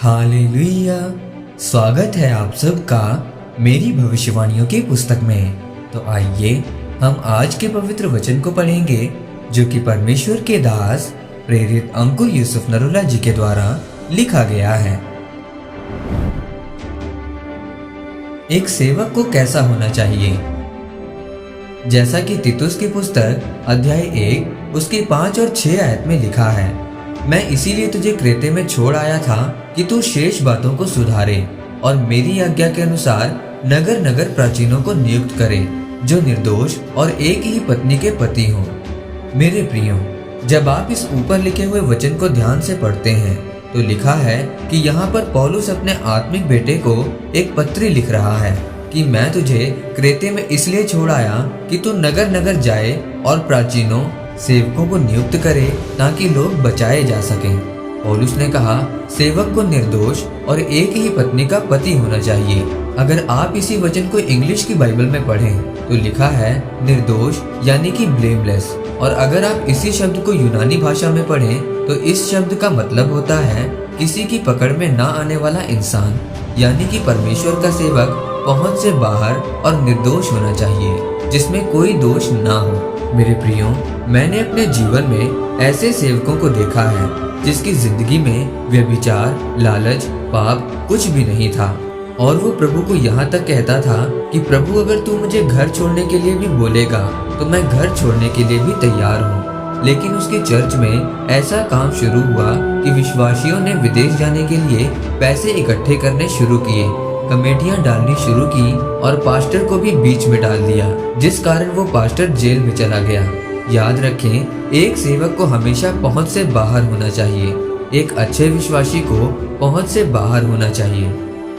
Hallelujah. स्वागत है आप सबका मेरी भविष्यवाणियों की पुस्तक में। तो आइए हम आज के पवित्र वचन को पढ़ेंगे जो कि परमेश्वर के दास प्रेरित अंकुर यूसुफ नरूला जी के द्वारा लिखा गया है। एक सेवक को कैसा होना चाहिए? जैसा कि तीतुस की पुस्तक अध्याय 1 उसके 5 और 6 आयत में लिखा है, मैं इसीलिए तुझे क्रेते में छोड़ आया था कि तू शेष बातों को सुधारे और मेरी आज्ञा के अनुसार नगर नगर प्राचीनों को नियुक्त करे जो निर्दोष और एक ही पत्नी के पति हों। मेरे प्रियो, जब आप इस ऊपर लिखे हुए वचन को ध्यान से पढ़ते हैं तो लिखा है कि यहाँ पर पौलुस अपने आत्मिक बेटे को एक पत्री लिख रहा है कि मैं तुझे क्रेते में इसलिए छोड़ आया कि तू नगर नगर जाए और प्राचीनों सेवकों को नियुक्त करे ताकि लोग बचाए जा सकें। पौलुस ने कहा सेवक को निर्दोष और एक ही पत्नी का पति होना चाहिए। अगर आप इसी वचन को इंग्लिश की बाइबल में पढ़ें तो लिखा है निर्दोष यानी कि ब्लेमलेस, और अगर आप इसी शब्द को यूनानी भाषा में पढ़ें तो इस शब्द का मतलब होता है किसी की पकड़ में ना आने वाला इंसान, यानी कि परमेश्वर का सेवक पहुंच से बाहर और निर्दोष होना चाहिए जिसमें कोई दोष ना हो। मेरे प्रियो, मैंने अपने जीवन में ऐसे सेवकों को देखा है जिसकी जिंदगी में व्यभिचार, लालच, पाप कुछ भी नहीं था और वो प्रभु को यहाँ तक कहता था कि प्रभु अगर तू मुझे घर छोड़ने के लिए भी बोलेगा तो मैं घर छोड़ने के लिए भी तैयार हूँ। लेकिन उसकी चर्च में ऐसा काम शुरू हुआ कि विश्वासियों ने विदेश जाने के लिए पैसे इकट्ठे करने शुरू किए, कमेटियां डालनी शुरू की और पास्टर को भी बीच में डाल दिया, जिस कारण वो पास्टर जेल में चला गया। याद रखें, एक सेवक को हमेशा पहुंच से बाहर होना चाहिए। एक अच्छे विश्वासी को पहुंच से बाहर होना चाहिए।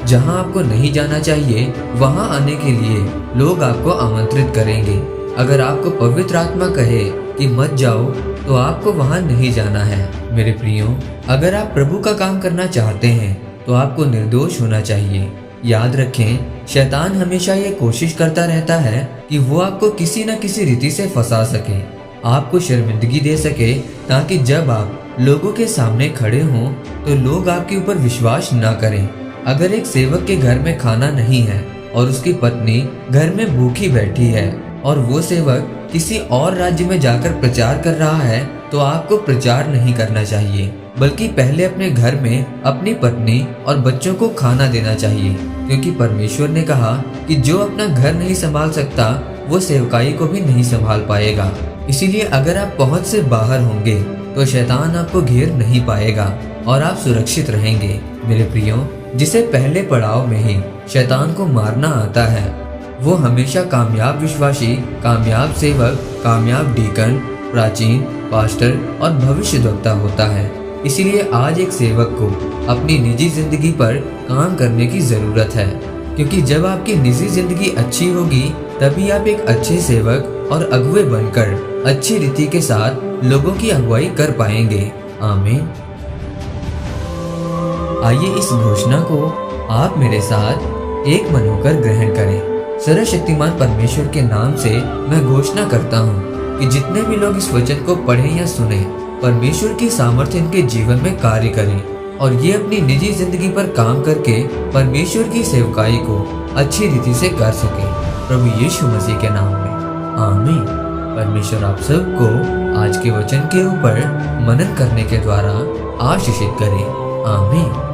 जहां आपको नहीं जाना चाहिए वहां आने के लिए लोग आपको आमंत्रित करेंगे। अगर आपको पवित्र आत्मा कहे कि मत जाओ तो आपको वहां नहीं जाना है। मेरे प्रियो, अगर आप प्रभु का काम करना चाहते हैं तो आपको निर्दोष होना चाहिए। याद रखें, शैतान हमेशा ये कोशिश करता रहता है कि वो आपको किसी न किसी रीति से फंसा सके, आपको शर्मिंदगी दे सके, ताकि जब आप लोगों के सामने खड़े हों तो लोग आपके ऊपर विश्वास ना करें। अगर एक सेवक के घर में खाना नहीं है और उसकी पत्नी घर में भूखी बैठी है और वो सेवक किसी और राज्य में जाकर प्रचार कर रहा है तो आपको प्रचार नहीं करना चाहिए, बल्कि पहले अपने घर में अपनी पत्नी और बच्चों को खाना देना चाहिए, क्योंकि परमेश्वर ने कहा कि जो अपना घर नहीं संभाल सकता वो सेवकाई को भी नहीं संभाल पाएगा। इसीलिए अगर आप पहुंच से बाहर होंगे तो शैतान आपको घेर नहीं पाएगा और आप सुरक्षित रहेंगे। मेरे प्रियो, जिसे पहले पड़ाव में ही शैतान को मारना आता है वो हमेशा कामयाब विश्वासी, कामयाब सेवक, कामयाब डीकन, प्राचीन, पास्टर और भविष्यद्वक्ता होता है। इसीलिए आज एक सेवक को अपनी निजी जिंदगी पर काम करने की जरूरत है, क्योंकि जब आपकी निजी जिंदगी अच्छी होगी तभी आप एक अच्छे सेवक और अगुवे बनकर अच्छी रीति के साथ लोगों की अगुवाई कर पाएंगे। आमीन। आइए इस घोषणा को आप मेरे साथ एक मन होकर ग्रहण करें। सर्वशक्तिमान परमेश्वर के नाम से मैं घोषणा करता हूँ कि जितने भी लोग इस वचन को पढ़ें या सुने, परमेश्वर की सामर्थ्य इनके जीवन में कार्य करें और ये अपनी निजी जिंदगी पर काम करके परमेश्वर की सेवकाई को अच्छी रीति से कर सके, प्रभु यीशु मसीह के नाम में। आमीन। परमेश्वर आप सबको आज के वचन के ऊपर मनन करने के द्वारा आशीषित करे। आमीन।